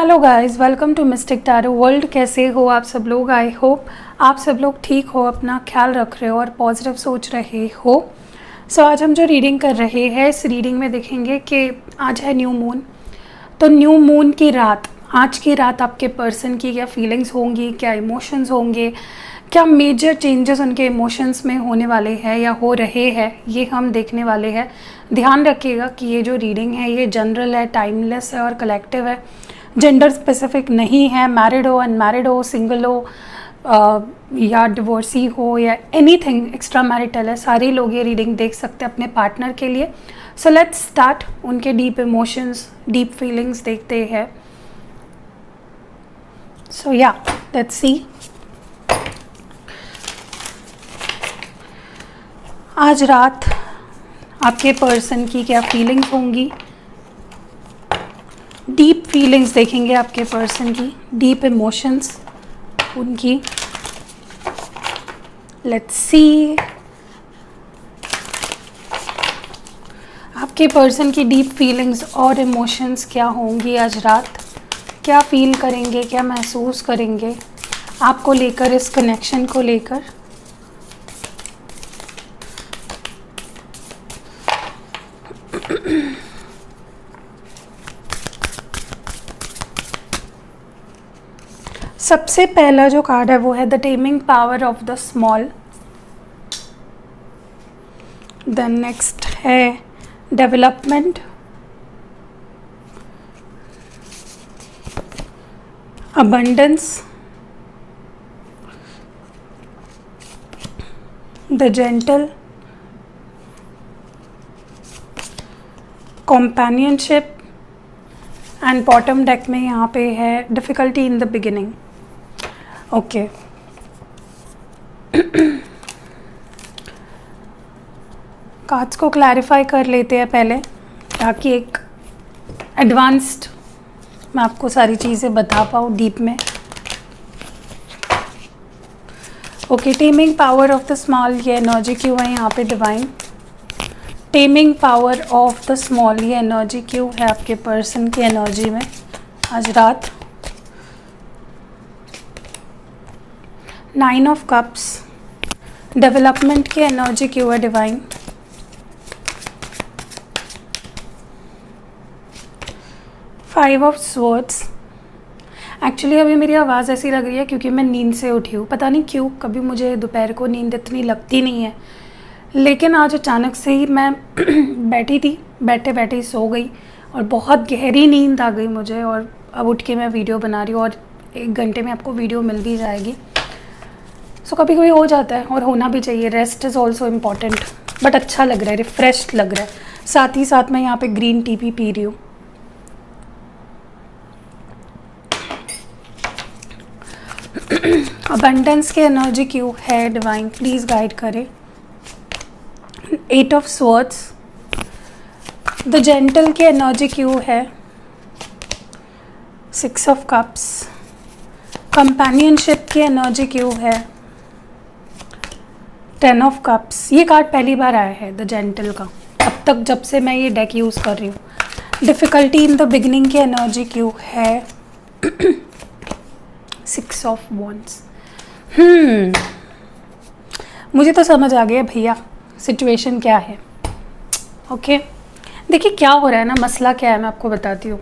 Hello guys, welcome to mystic tarot world. कैसे हो आप सब लोग? आई होप आप सब लोग ठीक हो, अपना ख्याल रख रहे हो और पॉजिटिव सोच रहे हो। आज हम जो रीडिंग कर रहे हैं, इस रीडिंग में देखेंगे कि आज है न्यू मून। तो न्यू मून की रात, आज की रात आपके पर्सन की क्या फीलिंग्स होंगी, क्या इमोशंस होंगे, क्या मेजर चेंजेस उनके इमोशंस में होने वाले हैं या हो रहे हैं, ये हम देखने वाले हैं। ध्यान रखिएगा कि ये जो रीडिंग है ये जनरल है, टाइमलेस है और कलेक्टिव है, जेंडर स्पेसिफिक नहीं है। मैरिड हो, अनमैरिड हो, सिंगल हो या डिवोर्सी हो या एनीथिंग एक्स्ट्रा मैरिटल है, सारे लोग ये रीडिंग देख सकते हैं अपने पार्टनर के लिए। So let's start. उनके डीप इमोशंस, डीप फीलिंग्स देखते हैं। सो या लेट्स सी। आज रात आपके पर्सन की क्या फीलिंग्स होंगी, डीप फीलिंग्स देखेंगे आपके पर्सन की, डीप इमोशंस उनकी। लेट्स सी आपके पर्सन की डीप फीलिंग्स और इमोशंस क्या होंगी आज रात, क्या फील करेंगे, क्या महसूस करेंगे आपको लेकर, इस कनेक्शन को लेकर। सबसे पहला जो कार्ड है वो है the taming power of the small. Then next है development, abundance, the gentle, companionship and bottom deck में यहाँ पे है difficulty in the beginning. Okay cards को क्लैरिफाई कर लेते हैं पहले, ताकि एक एडवांस्ड मैं आपको सारी चीज़ें बता पाऊँ डीप में। Okay, taming power of the small, ये एनर्जी क्यों है यहाँ पे divine? Taming power of the small, ये एनर्जी क्यों है आपके पर्सन की एनर्जी में आज रात? 9 ऑफ कप्स, डेवलपमेंट की एनर्जी क्यों है divine? Five of swords. Actually अभी मेरी आवाज़ ऐसी लग रही है क्योंकि मैं नींद से उठी हूँ, पता नहीं क्यों। कभी मुझे दोपहर को नींद इतनी लगती नहीं है, लेकिन आज अचानक से ही मैं बैठी थी, बैठे बैठे ही सो गई और बहुत गहरी नींद आ गई मुझे। और अब उठ के मैं वीडियो बना रही हूँ और 1 घंटे में आपको वीडियो मिल भी जाएगी। कभी कभी हो जाता है और होना भी चाहिए। Rest is also important. But अच्छा लग रहा है, रिफ्रेश लग रहा है। साथ ही साथ मैं यहाँ पे ग्रीन टी भी पी रही हूँ। अबंडेंस की एनर्जी क्यों है डिवाइन? प्लीज़ गाइड करें। 8 ऑफ स्वॉर्ड्स, द जेंटल की एनर्जी क्यों है? 6 ऑफ कप्स, कंपेनियनशिप की एनर्जी क्यों है? 10 ऑफ कप्स। ये कार्ड पहली बार आया है द जेंटल का, अब तक जब से मैं ये डेक यूज़ कर रही हूँ। डिफ़िकल्टी इन द बिगिनिंग की एनर्जी क्यों है? 6 ऑफ वॉन्ड्स। मुझे तो समझ आ गया भैया सिचुएशन क्या है। ओके देखिए क्या हो रहा है ना, मसला क्या है मैं आपको बताती हूँ।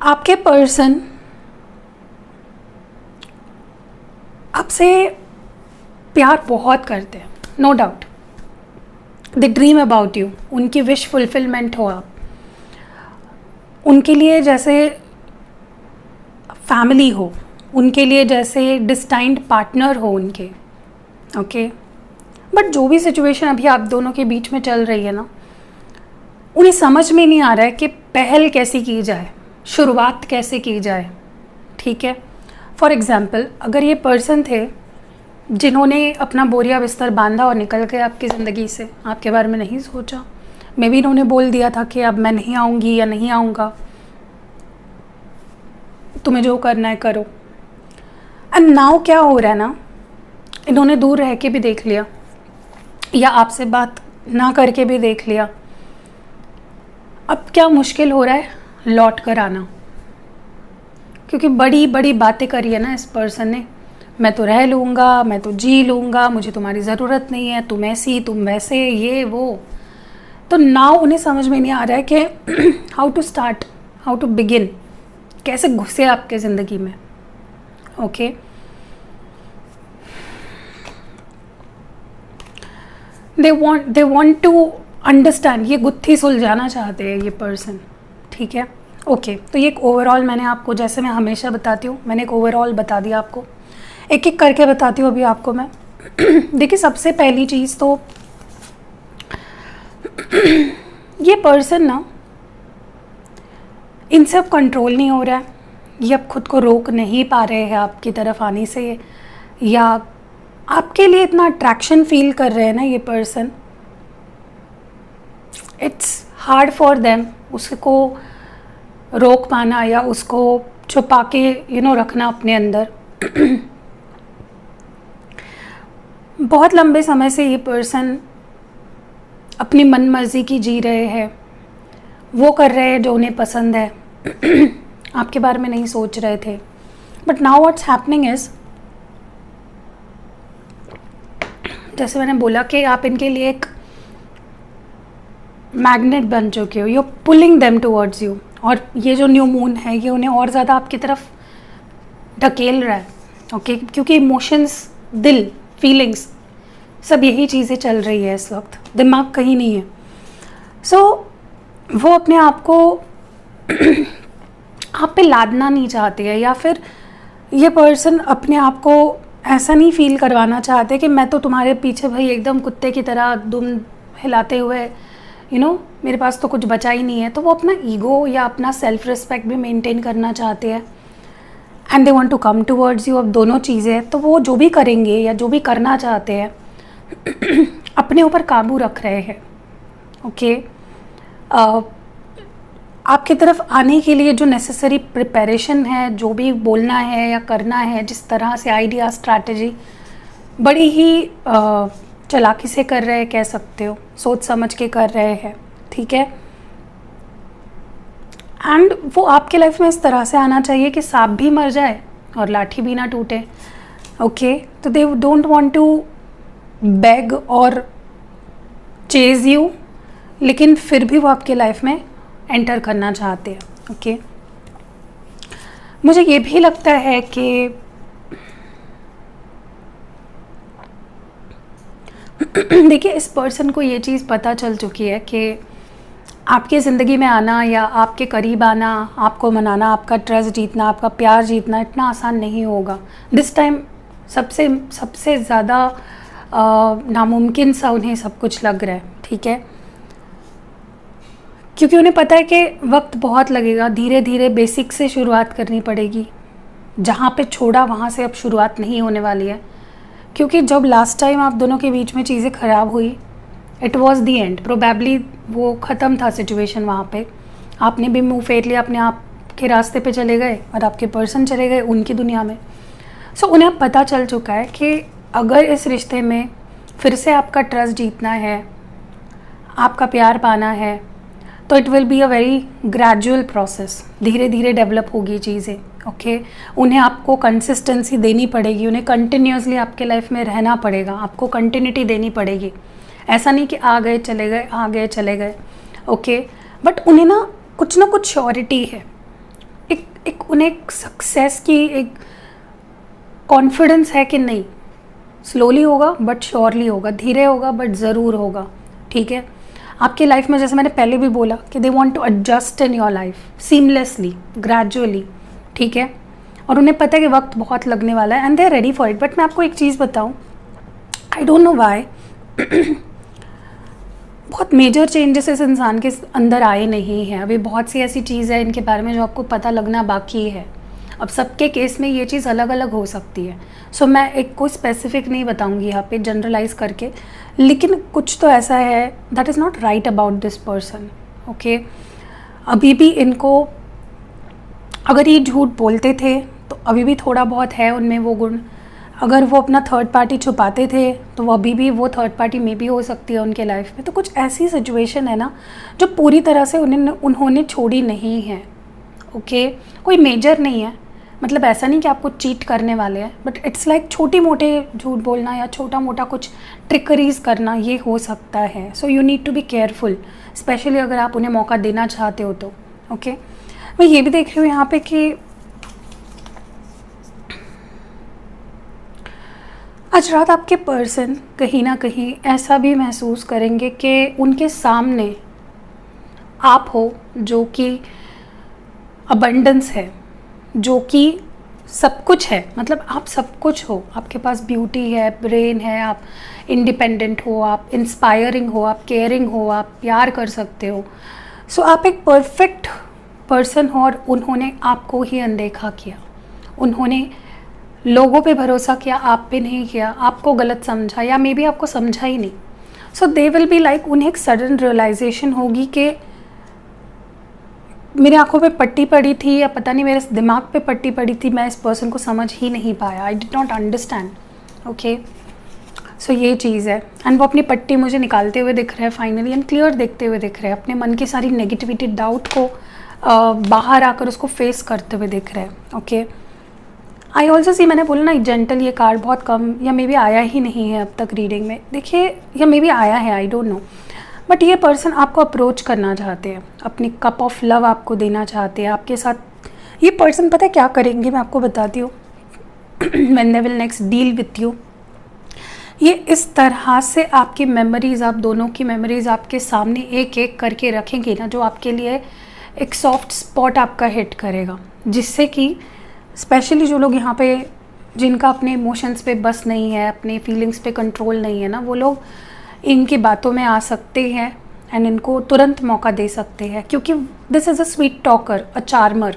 आपके पर्सन आपसे प्यार बहुत करते हैं, no doubt. They dream about you, उनकी विश फुलफिलमेंट हो आप उनके लिए, जैसे फैमिली हो उनके लिए, जैसे डिस्टाइंड पार्टनर हो उनके। ओके बट जो भी सिचुएशन अभी आप दोनों के बीच में चल रही है ना, उन्हें समझ में नहीं आ रहा है कि पहल कैसी की जाए, शुरुआत कैसे की जाए। ठीक है, फॉर एग्ज़ाम्पल अगर ये पर्सन थे जिन्होंने अपना बोरिया बिस्तर बांधा और निकल गए आपकी ज़िंदगी से, आपके बारे में नहीं सोचा, मे बी इन्होंने बोल दिया था कि अब मैं नहीं आऊँगी या नहीं आऊँगा, तुम्हें जो करना है करो। एंड नाउ क्या हो रहा है ना, इन्होंने दूर रह के भी देख लिया या आपसे बात ना करके भी देख लिया। अब क्या मुश्किल हो रहा है, लौट कर आना। क्योंकि बड़ी बड़ी बातें करी है ना इस पर्सन ने, मैं तो रह लूँगा, मैं तो जी लूँगा, मुझे तुम्हारी ज़रूरत नहीं है, तुम ऐसी तुम वैसे ये वो। तो नाउ उन्हें समझ में नहीं आ रहा है कि how to start, how to begin, कैसे घुसे आपके ज़िंदगी में। Okay they want to understand, ये गुत्थी सुलझाना चाहते हैं ये पर्सन, ठीक है। ओके तो ये एक ओवरऑल मैंने आपको, जैसे मैं हमेशा बताती हूँ, मैंने एक ओवरऑल बता दिया आपको, एक एक करके बताती हूँ अभी आपको मैं। देखिए सबसे पहली चीज़ तो ये पर्सन ना, इनसे अब कंट्रोल नहीं हो रहा है, ये अब खुद को रोक नहीं पा रहे हैं आपकी तरफ आने से, या आपके लिए इतना अट्रैक्शन फील कर रहे हैं ना ये person, it's hard for them उसको रोक पाना या उसको छुपा के रखना अपने अंदर। बहुत लंबे समय से ये पर्सन अपनी मन मर्जी की जी रहे हैं, वो कर रहे हैं जो उन्हें पसंद है, आपके बारे में नहीं सोच रहे थे। But now what's happening is, जैसे मैंने बोला कि आप इनके लिए एक मैग्नेट बन चुके हो, you are pulling them towards you, और ये जो न्यू मून है ये उन्हें और ज़्यादा आपकी तरफ ढकेल रहा है। ओके क्योंकि इमोशंस, दिल, फीलिंग्स, सब यही चीज़ें चल रही है इस वक्त, दिमाग कहीं नहीं है। सो वो अपने आप को आप पे लादना नहीं चाहते हैं, या फिर ये पर्सन अपने आप को ऐसा नहीं फील करवाना चाहते कि मैं तो तुम्हारे पीछे भाई एकदम कुत्ते की तरह दुम हिलाते हुए मेरे पास तो कुछ बचा ही नहीं है। तो वो अपना ईगो या अपना सेल्फ रिस्पेक्ट भी मेंटेन करना चाहते हैं, and they want to come towards you. अब दोनों चीज़ें, तो वो जो भी करेंगे या जो भी करना चाहते हैं अपने ऊपर काबू रख रहे हैं। ओके आपकी तरफ आने के लिए जो नेसेसरी प्रिपरेशन है, जो भी बोलना है या करना है, जिस तरह से आइडिया, स्ट्रैटेजी बड़ी ही चालाकी से कर रहे हैं, कह सकते हो, सोच समझ के कर रहे हैं, ठीक है। एंड वो आपके लाइफ में इस तरह से आना चाहिए कि सांप भी मर जाए और लाठी भी ना टूटे। ओके तो they don't want to beg और चेज यू, लेकिन फिर भी वो आपके लाइफ में एंटर करना चाहते हैं। ओके मुझे ये भी लगता है कि देखिए इस पर्सन को ये चीज़ पता चल चुकी है कि आपकी ज़िंदगी में आना या आपके करीब आना, आपको मनाना, आपका ट्रस्ट जीतना, आपका प्यार जीतना इतना आसान नहीं होगा। दिस टाइम सबसे ज़्यादा नामुमकिन सा उन्हें सब कुछ लग रहा है, ठीक है, क्योंकि उन्हें पता है कि वक्त बहुत लगेगा, धीरे धीरे बेसिक से शुरुआत करनी पड़ेगी। जहाँ पे छोड़ा वहाँ से अब शुरुआत नहीं होने वाली है, क्योंकि जब लास्ट टाइम आप दोनों के बीच में चीज़ें ख़राब हुई, it was the and, probably वो ख़त्म था सिचुएशन वहाँ पे। आपने भी मुँह फेर लिया, अपने आप के रास्ते पे चले गए और आपके पर्सन चले गए उनकी दुनिया में। सो उन्हें अब पता चल चुका है कि अगर इस रिश्ते में फिर से आपका ट्रस्ट जीतना है, आपका प्यार पाना है, तो it will be a very gradual process, धीरे धीरे डेवलप होगी चीज़ें। ओके उन्हें आपको कंसिस्टेंसी देनी पड़ेगी, उन्हें कंटिन्यूसली आपके लाइफ में रहना पड़ेगा, आपको कंटिन्यूटी देनी पड़ेगी। ऐसा नहीं कि आ गए चले गए, आ गए चले गए। ओके बट उन्हें ना कुछ श्योरिटी है, एक उन्हें सक्सेस की एक कॉन्फिडेंस है कि नहीं, स्लोली होगा बट श्योरली होगा, धीरे होगा बट ज़रूर होगा, ठीक है। आपके लाइफ में जैसे मैंने पहले भी बोला कि they want to adjust in your life seamlessly, gradually, ठीक है, और उन्हें पता है कि वक्त बहुत लगने वाला है and they are ready for it. But मैं आपको एक चीज़ बताऊं, आई डोंट नो व्हाई बहुत मेजर चेंजेस इस इंसान के अंदर आए नहीं हैं। अभी बहुत सी ऐसी चीज़ है इनके बारे में जो आपको पता लगना बाकी है। अब सबके केस में ये चीज़ अलग अलग हो सकती है। सो मैं एक कोई स्पेसिफिक नहीं बताऊंगी यहाँ पे जनरलाइज करके, लेकिन कुछ तो ऐसा है that is not right about this person. Okay अभी भी इनको, अगर ये झूठ बोलते थे तो अभी भी थोड़ा बहुत है उनमें वो गुण। अगर वो अपना थर्ड पार्टी छुपाते थे तो वो अभी भी वो थर्ड पार्टी में भी हो सकती है उनके लाइफ में। तो कुछ ऐसी सिचुएशन है ना जो पूरी तरह से उन्होंने छोड़ी नहीं है। ओके कोई मेजर नहीं है, मतलब ऐसा नहीं कि आपको चीट करने वाले हैं, बट इट्स लाइक छोटी मोटे झूठ बोलना या छोटा मोटा कुछ ट्रिकरीज करना, ये हो सकता है. So you need to be careful, specially अगर आप उन्हें मौका देना चाहते हो तो. ओके मैं ये भी देख रही हूँ यहाँ पे कि आज रात आपके पर्सन कहीं ना कहीं ऐसा भी महसूस करेंगे कि उनके सामने आप हो जो कि अबंडेंस है, जो कि सब कुछ है. मतलब आप सब कुछ हो, आपके पास ब्यूटी है, ब्रेन है, आप इंडिपेंडेंट हो, आप इंस्पायरिंग हो, आप केयरिंग हो, आप प्यार कर सकते हो. सो आप एक परफेक्ट पर्सन हो और उन्होंने आपको ही अनदेखा किया. उन्होंने लोगों पे भरोसा किया, आप पे नहीं किया, आपको गलत समझा या मे बी आपको समझा ही नहीं. सो दे विल बी लाइक, उन्हें एक सडन रियलाइजेशन होगी कि मेरी आंखों पे पट्टी पड़ी थी या पता नहीं मेरे दिमाग पे पट्टी पड़ी थी, मैं इस पर्सन को समझ ही नहीं पाया. I did not understand. Okay so ये चीज़ है. एंड वो अपनी पट्टी मुझे निकालते हुए दिख रहे हैं फाइनली, एंड क्लियर देखते हुए दिख रहे हैं. अपने मन की सारी नेगेटिविटी, डाउट को बाहर आकर उसको फेस करते हुए दिख रहे हैं. ओके आई ऑल्सो सी, मैंने बोला ना जेंटल, ये कार्ड बहुत कम या मे बी आया ही नहीं है अब तक रीडिंग में. देखिए या मे बी आया है, आई डोंट नो, बट ये पर्सन आपको अप्रोच करना चाहते हैं, अपनी कप ऑफ लव आपको देना चाहते हैं. आपके साथ ये पर्सन पता है क्या करेंगे, मैं आपको बताती हूँ. When they will next deal with you, ये इस तरह से आपकी मेमोरीज़, आप दोनों की मेमोरीज़ आपके सामने एक एक करके रखेंगे ना, जो आपके लिए एक सॉफ्ट स्पॉट आपका हिट करेगा, जिससे कि स्पेशली जो लोग यहाँ पे, जिनका अपने इमोशंस पे बस नहीं है, अपने फीलिंग्स पे कंट्रोल नहीं है ना, वो लोग इनकी बातों में आ सकते हैं एंड इनको तुरंत मौका दे सकते हैं. क्योंकि this is a sweet talker, a charmer.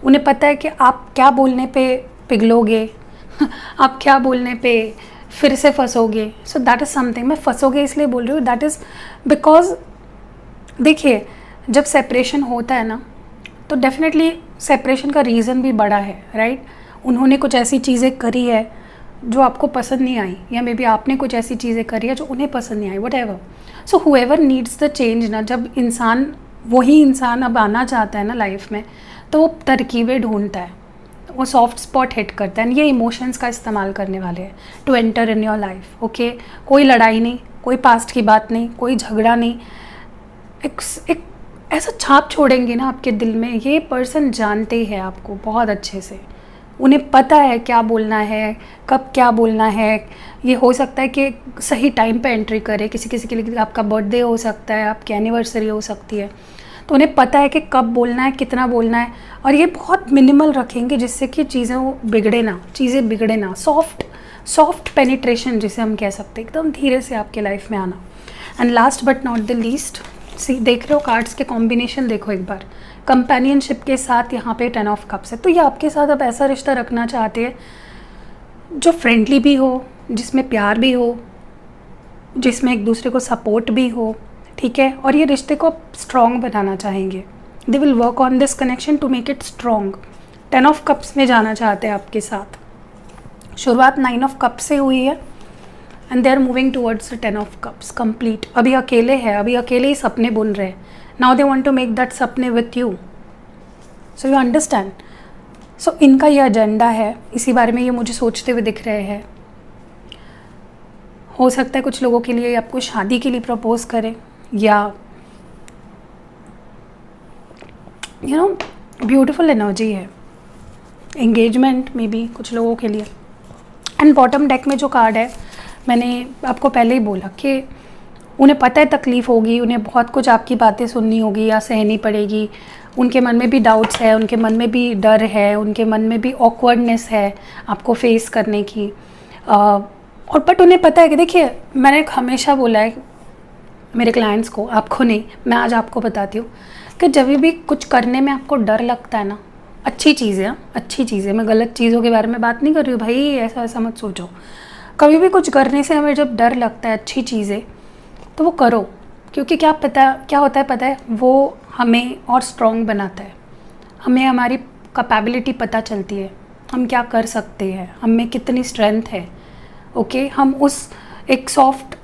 उन्हें पता है कि आप क्या बोलने पे पिघलोगे, आप क्या बोलने पे फिर से फंसोगे. So that is something. मैं फंसोगे इसलिए बोल रही हूँ, दैट इज़ बिकॉज देखिए जब सेपरेशन होता है ना, तो डेफिनेटली सेपरेशन का रीज़न भी बड़ा है, राइट. उन्होंने कुछ ऐसी चीज़ें करी है जो आपको पसंद नहीं आई, या मे बी आपने कुछ ऐसी चीज़ें करी है जो उन्हें पसंद नहीं आई, whatever. So whoever needs the change ना, जब इंसान, वही इंसान अब आना चाहता है ना लाइफ में, तो वो तरकीबें ढूंढता है, वो सॉफ्ट स्पॉट हिट करता है. ये इमोशंस का इस्तेमाल करने वाले हैं to enter in your life. Okay कोई लड़ाई नहीं, कोई पास्ट की बात नहीं, कोई झगड़ा नहीं. एक ऐसा छाप छोड़ेंगे ना आपके दिल में. ये पर्सन जानते हैं आपको बहुत अच्छे से, उन्हें पता है क्या बोलना है, कब क्या बोलना है. ये हो सकता है कि सही टाइम पे एंट्री करे, किसी किसी के लिए आपका बर्थडे हो सकता है, आपकी एनिवर्सरी हो सकती है, तो उन्हें पता है कि कब बोलना है, कितना बोलना है. और ये बहुत मिनिमल रखेंगे जिससे कि चीज़ें बिगड़े ना. सॉफ्ट पेनिट्रेशन जिसे हम कह सकते हैं, एकदम धीरे से आपके लाइफ में आना. And last but not the least, देख रहे हो कार्ड्स के कॉम्बिनेशन देखो एक बार, कंपेनियनशिप के साथ यहाँ पे 10 ऑफ कप्स है. तो ये आपके साथ अब ऐसा रिश्ता रखना चाहते हैं जो फ्रेंडली भी हो, जिसमें प्यार भी हो, जिसमें एक दूसरे को सपोर्ट भी हो. ठीक है, और ये रिश्ते को स्ट्रॉन्ग बनाना चाहेंगे. They will work on this connection to make it strong. 10 of cups में जाना चाहते हैं आपके साथ. शुरुआत 9 ऑफ कप्स से हुई है and they are moving towards the 10 of cups complete. अभी अकेले है, अभी अकेले ही सपने बुन रहे हैं. Now they want to make that सपने with you. So you understand. So इनका ये एजेंडा है, इसी बारे में ये मुझे सोचते हुए दिख रहे हैं. हो सकता है कुछ लोगों के लिए आपको शादी के लिए प्रपोज करें, या यू नो ब्यूटीफुल एनर्जी है, एंगेजमेंट में भी कुछ लोगों के लिए. एंड बॉटम डेक में जो कार्ड है, मैंने आपको पहले ही बोला कि उन्हें पता है तकलीफ़ होगी, उन्हें बहुत कुछ आपकी बातें सुननी होगी या सहनी पड़ेगी. उनके मन में भी डाउट्स है, उनके मन में भी डर है, उनके मन में भी ऑकवर्डनेस है आपको फेस करने की. और बट उन्हें पता है कि देखिए, मैंने हमेशा बोला है मेरे क्लाइंट्स को, आपको नहीं, मैं आज आपको बताती हूँ कि जब भी कुछ करने में आपको डर लगता है ना, अच्छी चीज़ है, अच्छी चीज़ है, मैं गलत चीज़ों के बारे में बात नहीं कर रही हूँ भाई, ऐसा ऐसा मत सोचो. कभी भी कुछ करने से हमें जब डर लगता है, अच्छी चीज़ें, तो वो करो. क्योंकि क्या होता है पता है, वो हमें और स्ट्रॉन्ग बनाता है. हमें हमारी कैपेबिलिटी पता चलती है, हम क्या कर सकते हैं, हम में कितनी स्ट्रेंथ है. ओके हम उस एक सॉफ्ट,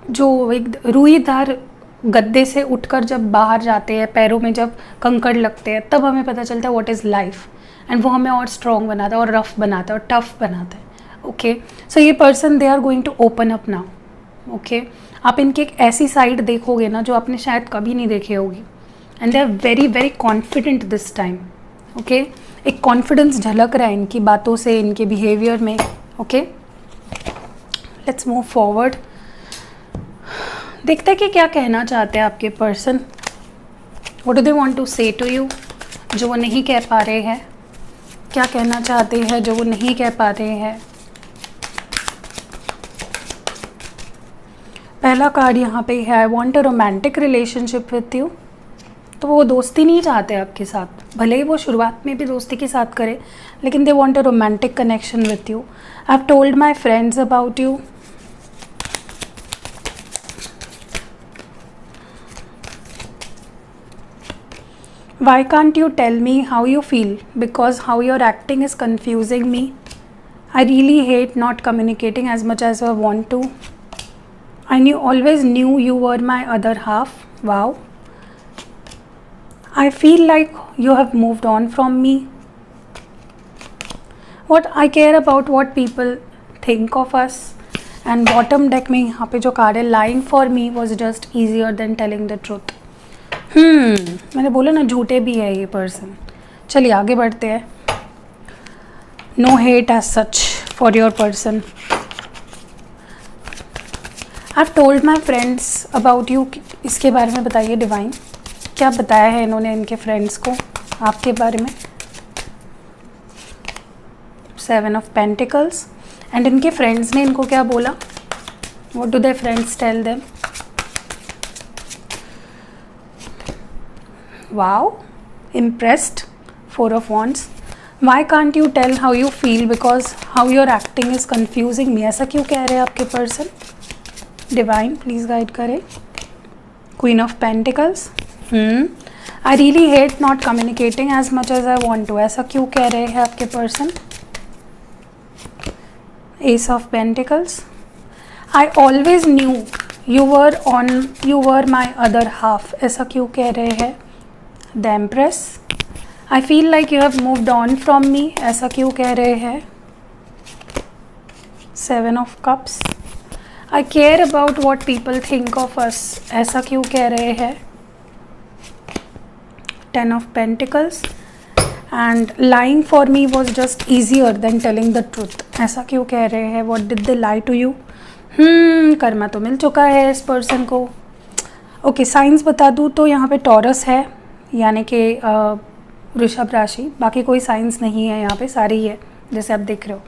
जो एक रूईदार गद्दे से उठकर जब बाहर जाते हैं, पैरों में जब कंकड़ लगते हैं, तब हमें पता चलता है व्हाट इज़ लाइफ, एंड वो हमें और स्ट्रॉन्ग बनाता है और रफ बनाता है और टफ बनाता है। ओके, सो ये person they are going to open up now. Okay, आप इनकी एक ऐसी साइड देखोगे ना जो आपने शायद कभी नहीं देखी होगी, and they are very very confident this time. Okay, एक कॉन्फिडेंस झलक रहा है इनकी बातों से, इनके बिहेवियर में। Okay, let's move forward. देखते हैं कि क्या कहना चाहते हैं आपके person. What do they want to say to you, जो वो नहीं कह पा रहे हैं। क्या कहना चाहते हैं जो वो नहीं कह पा रहे हैं। पहला कार्ड यहाँ पे है, I want a romantic relationship with you. तो वो दोस्ती नहीं चाहते आपके साथ, भले ही वो शुरुआत में भी दोस्ती के साथ करे, लेकिन they want a romantic connection with you. I have told my friends about you. Why can't you tell me how you feel? Because how you're acting is confusing me. I really hate not communicating as much as I want to. I always knew you were my other half. Wow. I feel like you have moved on from me. What I care about what people think of us. And bottom deck में यहाँ पे जो card है, lying for me was just easier than telling the truth. मैंने बोला ना झूठे भी है ये पर्सन। चलिए आगे बढ़ते हैं। No hate as such for your person. I have told my friends about you. इसके बारे में बताइए डिवाइन, क्या बताया है इन्होंने इनके फ्रेंड्स को आपके बारे में। 7 ऑफ पेंटिकल्स, एंड इनके फ्रेंड्स ने इनको क्या बोला। What do their friends tell them. Wow, impressed. 4 of Wands. Why can't you tell how you feel? Because how you're acting is confusing me. ऐसा क्यों कह रहे हैं आपके पर्सन। डिवाइन प्लीज गाइड करें। Queen of Pentacles. I really hate not communicating as much as I want to. ऐसा क्यों कह रहे हैं आपके person. Ace of Pentacles. I always knew you were my other half. ऐसा क्यों कह रहे हैं। The Empress. I feel like you have moved on from me. ऐसा क्यों कह रहे हैं। 7 of Cups. I care about what people think of us. ऐसा क्यों कह रहे हैं। 10 of Pentacles. And lying for me was just easier than telling the truth. ऐसा क्यों कह रहे हैं। What did they lie to you? Karma तो मिल चुका है इस पर्सन को। ओके, साइंस बता दूँ तो यहाँ पे टॉरस है, यानी कि वृषभ राशि। बाकी कोई साइंस नहीं है यहाँ पे, सारी है जैसे आप देख रहे हो।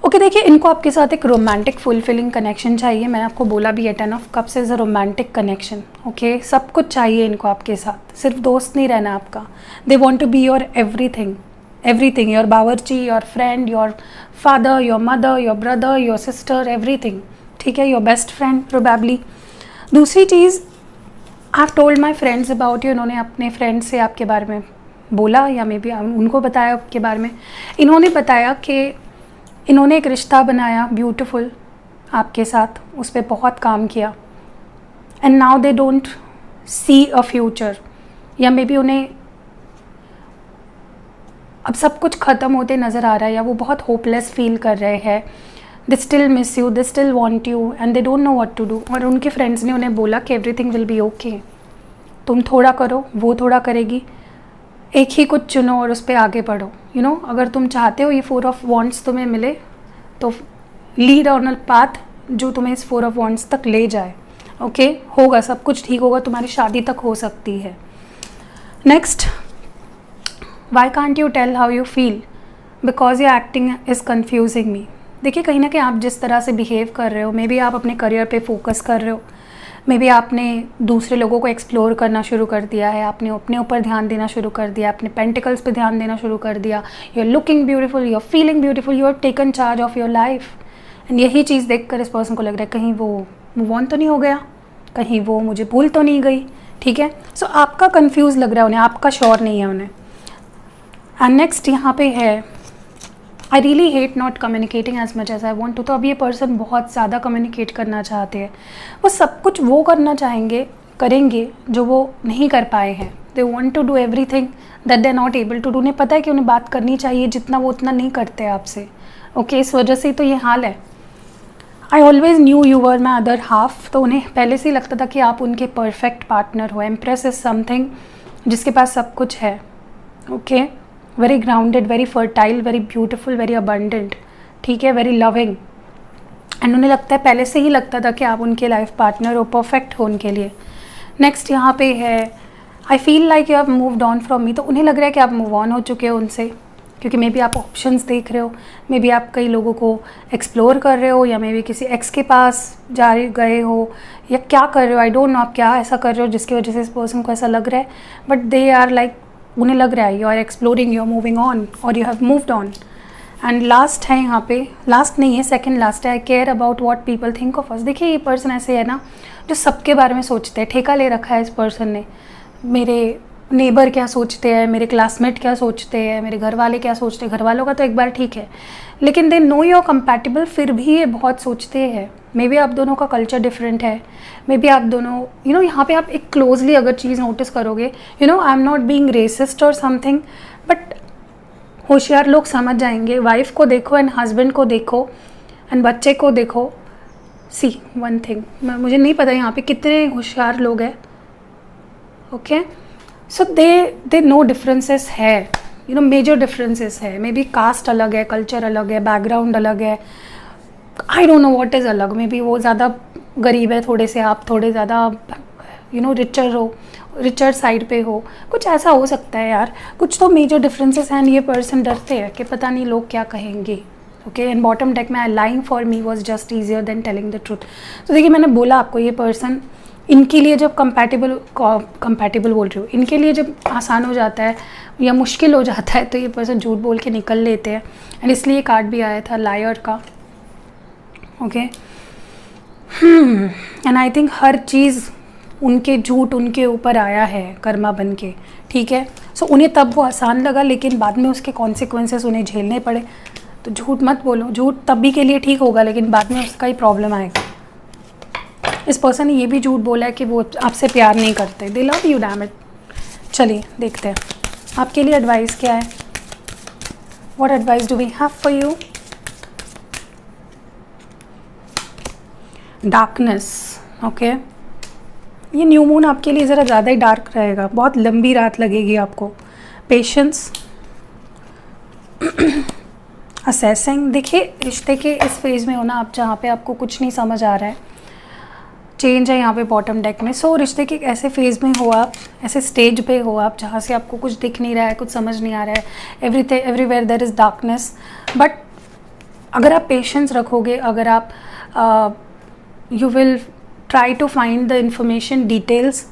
ओके, देखिए इनको आपके साथ एक रोमांटिक फुलफिलिंग कनेक्शन चाहिए। मैंने आपको बोला भी है 10 of cups is a romantic connection. Okay, सब कुछ चाहिए इनको आपके साथ, सिर्फ दोस्त नहीं रहना आपका। They want to be your everything, your बावर्ची, your friend, your father, your mother, your brother, your sister, everything. ठीक है, योर बेस्ट फ्रेंड प्रोबेबली। दूसरी चीज़, I have told my friends about you. इन्होंने अपने फ्रेंड्स से आपके बारे में बोला, या मे बी उनको बताया आपके बारे में। इन्होंने बताया कि इन्होंने एक रिश्ता बनाया ब्यूटीफुल आपके साथ, उस पर बहुत काम किया, and now they don't see a future, या मे बी उन्हें अब सब कुछ ख़त्म होते नज़र आ रहा है, या वो बहुत होपलेस फील कर रहे हैं। They still miss you, they still want you, and they don't know what to do. और उनके फ्रेंड्स ने उन्हें बोला कि एवरीथिंग विल बी ओके, तुम थोड़ा करो, वो थोड़ा करेगी, एक ही कुछ चुनो और उस पर आगे बढ़ो। यू नो, अगर तुम चाहते हो ये 4 ऑफ वॉन्ड्स तुम्हें मिले, तो लीड ऑन अ पाथ जो तुम्हें इस 4 ऑफ वॉन्ड्स तक ले जाए। ओके, होगा, सब कुछ ठीक होगा, तुम्हारी शादी तक हो सकती है। Next, why can't you tell how you feel. Because your acting is confusing me. देखिए कहीं ना कहीं आप जिस तरह से बिहेव कर रहे हो, मे बी आप अपने करियर पे फोकस कर रहे हो, मे बी आपने दूसरे लोगों को एक्सप्लोर करना शुरू कर दिया है, आपने अपने ऊपर ध्यान देना शुरू कर दिया, अपने पेंटिकल्स पे ध्यान देना शुरू कर दिया। You are looking beautiful, you are feeling beautiful, you are taken charge of your life. And यही चीज़ देखकर इस पर्सन को लग रहा है कहीं वो मूव ऑन तो नहीं हो गया, कहीं वो मुझे भूल तो नहीं गई। ठीक है, सो आपका कंफ्यूज लग रहा है उन्हें, आपका श्योर नहीं है उन्हें। एंड नेक्स्ट यहाँ पे है, I really hate not communicating as much as I want to. तो अब ये पर्सन बहुत ज़्यादा कम्युनिकेट करना चाहते हैं, वो सब कुछ वो करना चाहेंगे करेंगे जो वो नहीं कर पाए हैं. They want to do everything that they are not able to do. उन्हें पता है कि उन्हें बात करनी चाहिए जितना, वो उतना नहीं करते आपसे. ओके, इस वजह से तो ये हाल है. I always new you were my other half. तो उन्हें पहले से ही लगता था कि आप उनके परफेक्ट पार्टनर हो. एम्प्रेस इज समथिंग जिसके पास सब कुछ है. Okay, very grounded, very fertile, very beautiful, very abundant. ठीक है, वेरी लविंग. एंड उन्हें लगता है, पहले से ही लगता था कि आप उनके लाइफ पार्टनर हो, परफेक्ट हो उनके लिए. नेक्स्ट यहाँ पे है I feel like you have moved on from me. तो उन्हें लग रहा है कि आप मूव ऑन हो चुके हो उनसे, क्योंकि मे बी आप ऑप्शंस देख रहे हो, मे बी आप कई लोगों को एक्सप्लोर कर रहे हो, या मे बी किसी एक्स के पास जा गए हो, या क्या कर रहे हो. आई डोंट नो आप क्या ऐसा कर रहे हो जिसकी वजह से इस पर्सन को ऐसा लग रहा है. बट दे आर लाइक, उन्हें लग रहा है you are exploring, you are moving on, और you have moved on. And last है यहाँ पे, लास्ट नहीं है, सेकंड लास्ट है, I care about what people think of us. देखिए ये पर्सन ऐसे है ना जो सबके बारे में सोचते हैं. ठेका ले रखा है इस पर्सन ने. मेरे नेबर क्या सोचते हैं, मेरे क्लासमेट क्या सोचते हैं, मेरे घर वाले क्या सोचते हैं. घर वालों का तो एक बार ठीक है, लेकिन they know you are compatible, फिर भी ये बहुत सोचते हैं. मे बी आप दोनों का कल्चर डिफरेंट है, मे बी आप दोनों यहाँ पे आप एक क्लोजली अगर चीज़ नोटिस करोगे, I am not being racist और समथिंग, बट होशियार लोग समझ जाएंगे. वाइफ को देखो एंड हस्बैंड को देखो एंड बच्चे को देखो. सी वन थिंग, मुझे नहीं पता यहाँ पे कितने होशियार लोग हैं. Okay, so they know differences है, मेजर डिफरेंसेस है. मे बी कास्ट अलग है, कल्चर अलग है, बैकग्राउंड अलग है. I don't know what is अलग. मे बी वो ज़्यादा गरीब है थोड़े से, आप थोड़े ज़्यादा रिचर साइड पे हो, कुछ ऐसा हो सकता है यार. कुछ तो मेजर डिफरेंसेस हैं. ये पर्सन डरते हैं कि पता नहीं लोग क्या कहेंगे. ओके, एंड बॉटम डेक में lying for me was just easier than telling the truth. तो देखिए मैंने बोला आपको, ये पर्सन, इनके लिए जब कंपैटिबल बोल रही हूँ, इनके लिए जब आसान हो जाता है या मुश्किल हो जाता है तो ये पर्सन झूठ बोल के निकल लेते हैं. एंड इसलिए कार्ड भी आया था लायर का. ओके, एंड आई थिंक हर चीज़ उनके झूठ उनके ऊपर आया है कर्मा बन के. ठीक है, सो उन्हें तब वो आसान लगा, लेकिन बाद में उसके कॉन्सिक्वेंसेस उन्हें झेलने पड़े. तो झूठ मत बोलो. झूठ तब भी के लिए ठीक होगा, लेकिन बाद में उसका ही प्रॉब्लम आएगा. इस पर्सन ने ये भी झूठ बोला है कि वो आपसे प्यार नहीं करते. They love you, damn it. चलिए देखते हैं आपके लिए एडवाइस क्या है. What advice do we have for you. Darkness. Okay, ये न्यू मून आपके लिए ज़रा ज़्यादा ही डार्क रहेगा. बहुत लंबी रात लगेगी आपको. Patience, assessing. देखिए रिश्ते के इस फेज़ में हो ना आप, जहाँ पे आपको कुछ नहीं समझ आ रहा है. चेंज है यहाँ पे बॉटम डेक में. सो रिश्ते के ऐसे फेज़ में हो आप, ऐसे स्टेज पे हो आप जहाँ से आपको कुछ दिख नहीं रहा है, कुछ समझ नहीं आ रहा है. Everywhere there is darkness. But अगर आप पेशेंस रखोगे, अगर आप you will try to find the information, details,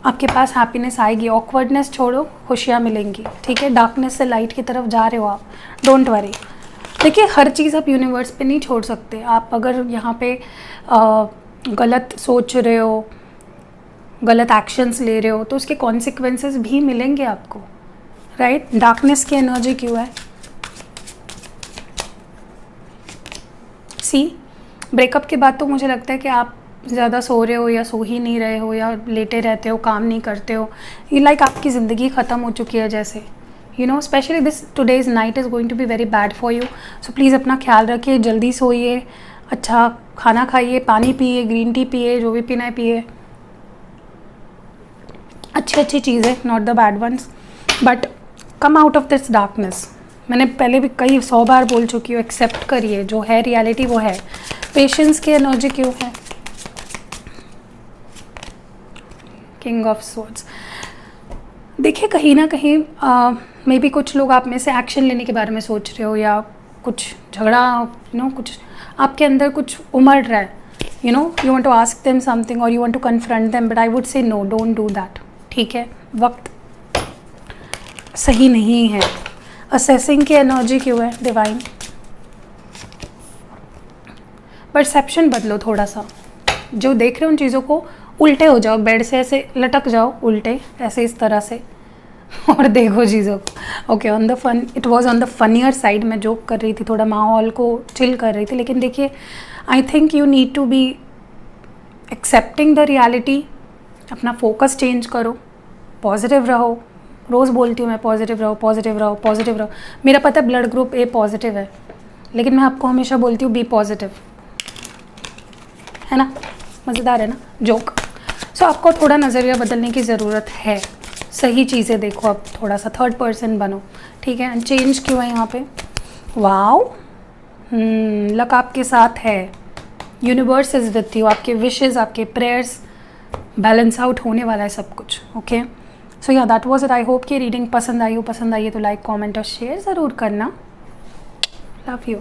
आपके पास हैप्पीनेस आएगी. ऑकवर्डनेस छोड़ो, खुशियाँ मिलेंगी. ठीक है, डार्कनेस से लाइट की तरफ जा रहे हो आप. Don't worry. देखिए हर चीज़ आप यूनिवर्स पे नहीं छोड़ सकते. आप अगर यहाँ पे गलत सोच रहे हो, गलत एक्शंस ले रहे हो, तो उसके कॉन्सिक्वेंसेस भी मिलेंगे आपको. राइट, डार्कनेस की एनर्जी क्यों है. सी, ब्रेकअप के बाद तो मुझे लगता है कि आप ज़्यादा सो रहे हो, या सो ही नहीं रहे हो, या लेटे रहते हो, काम नहीं करते हो. ये लाइक आपकी ज़िंदगी ख़त्म हो चुकी है जैसे. Specially this today's night is going to be very bad for you. So please अपना ख्याल रखिए, जल्दी सोइए, अच्छा खाना खाइए, पानी पिए, ग्रीन टी पिए, जो भी पीना है पिए. अच्छी चीज़ें, not the bad ones. But come out of this darkness. मैंने पहले भी कई 100 बार बोल चुकी हूँ, एक्सेप्ट करिए जो है रियलिटी वो है. पेशेंस की एनर्जी क्यों है. King of swords. देखिए कहीं ना कहीं मे बी कुछ लोग आप में से एक्शन लेने के बारे में सोच रहे हो, या कुछ झगड़ा कुछ आपके अंदर कुछ उमड़ रहा है. You want to ask them something और you want to confront them, but I would say no, don't do that. ठीक है, वक्त सही नहीं है. असेसिंग की एनर्जी क्यों है डिवाइन. परसेप्शन बदलो थोड़ा सा. जो देख रहे हो उन चीज़ों को, उल्टे हो जाओ, बेड से ऐसे लटक जाओ उल्टे, ऐसे इस तरह से, और देखो चीज़ों को. Okay, on the fun, it was on the funnier side. मैं जोक कर रही थी, थोड़ा माहौल को चिल कर रही थी. लेकिन देखिए I think you need to be accepting the reality अपना फोकस चेंज करो, पॉजिटिव रहो। रोज़ बोलती हूँ मैं पॉजिटिव रहो, पॉजिटिव रहो, पॉजिटिव रहो। मेरा पता है ब्लड ग्रुप ए पॉजिटिव है, लेकिन मैं आपको हमेशा बोलती हूँ बी पॉजिटिव, है ना। मज़ेदार है ना जोक। सो आपको थोड़ा नज़रिया बदलने की ज़रूरत है, सही चीज़ें देखो, अब थोड़ा सा थर्ड पर्सन बनो, ठीक है। एंड चेंज क्यों है यहाँ पे, वाओ, लक आपके साथ है, यूनिवर्स इज़ विथ यू, आपके विशेज़, आपके प्रेयर्स, बैलेंस आउट होने वाला है सब कुछ, ओके। सो या that was it. I hope कि रीडिंग पसंद आई हो, पसंद आई है तो लाइक कमेंट और शेयर ज़रूर करना। Love you.